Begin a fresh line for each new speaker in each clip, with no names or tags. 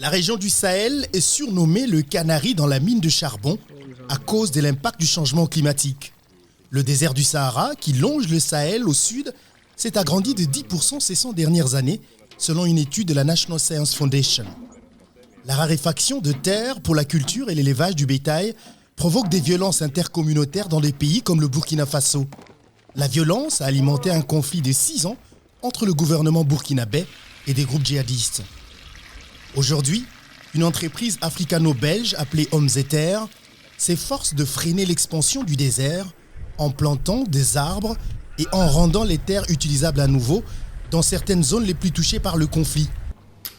La région du Sahel est surnommée le canari dans la mine de charbon à cause de l'impact du changement climatique. Le désert du Sahara, qui longe le Sahel au sud, s'est agrandi de 10% ces 100 dernières années, selon une étude de la National Science Foundation. La raréfaction de terres pour la culture et l'élevage du bétail provoque des violences intercommunautaires dans des pays comme le Burkina Faso. La violence a alimenté un conflit de 6 ans entre le gouvernement burkinabé et des groupes djihadistes. Aujourd'hui, une entreprise africano-belge appelée Hommes et Terres s'efforce de freiner l'expansion du désert en plantant des arbres et en rendant les terres utilisables à nouveau dans certaines zones les plus touchées par le conflit.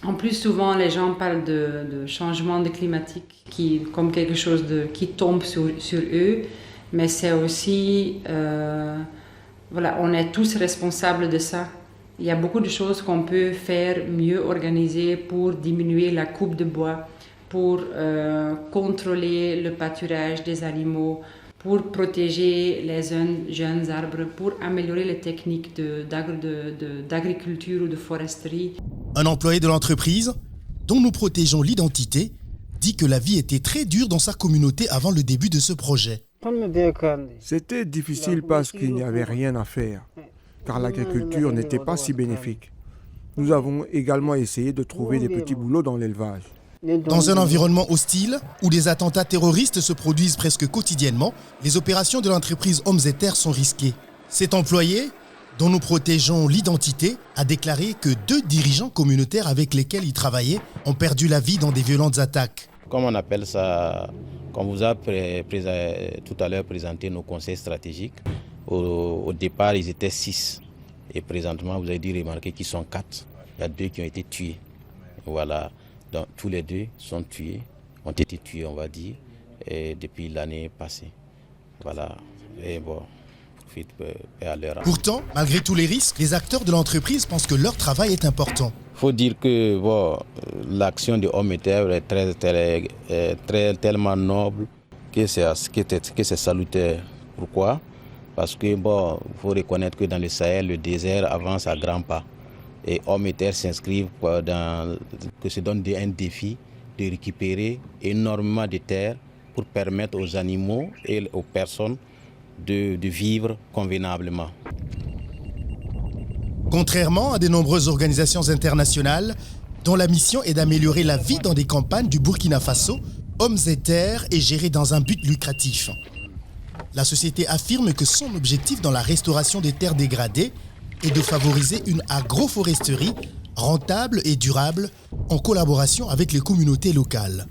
En plus, souvent, les gens parlent de changement climatique comme quelque chose qui tombe sur eux, mais c'est aussi, on est tous responsables de ça. Il y a beaucoup de choses qu'on peut faire mieux organisées pour diminuer la coupe de bois, pour contrôler le pâturage des animaux, pour protéger les jeunes arbres, pour améliorer les techniques d'agriculture ou de foresterie.
Un employé de l'entreprise, dont nous protégeons l'identité, dit que la vie était très dure dans sa communauté avant le début de ce projet.
C'était difficile parce qu'il n'y avait rien à faire, car l'agriculture n'était pas si bénéfique. Nous avons également essayé de trouver des petits boulots dans l'élevage.
Dans un environnement hostile, où des attentats terroristes se produisent presque quotidiennement, les opérations de l'entreprise Hommes et Terres sont risquées. Cet employé, dont nous protégeons l'identité, a déclaré que 2 dirigeants communautaires avec lesquels il travaillait ont perdu la vie dans des violentes attaques.
Comme on appelle ça, quand vous a tout à l'heure présenté nos conseils stratégiques, au départ ils étaient 6. Et présentement vous avez dû remarquer qu'ils sont 4. Il y a 2 qui ont été tués. Voilà. Donc, tous les 2 ont été tués, on va dire, depuis l'année passée. Voilà. Et bon, profite à leur âme.
Pourtant, malgré tous les risques, les acteurs de l'entreprise pensent que leur travail est important.
Il faut dire que l'action de Hommes et Terres est tellement noble que c'est salutaire. Pourquoi? Parce que faut reconnaître que dans le Sahel, le désert avance à grands pas. Et Hommes et Terres s'inscrivent que se donne un défi de récupérer énormément de terres pour permettre aux animaux et aux personnes de vivre convenablement.
Contrairement à de nombreuses organisations internationales dont la mission est d'améliorer la vie dans des campagnes du Burkina Faso, Hommes et Terres est géré dans un but lucratif. La société affirme que son objectif dans la restauration des terres dégradées est de favoriser une agroforesterie rentable et durable en collaboration avec les communautés locales.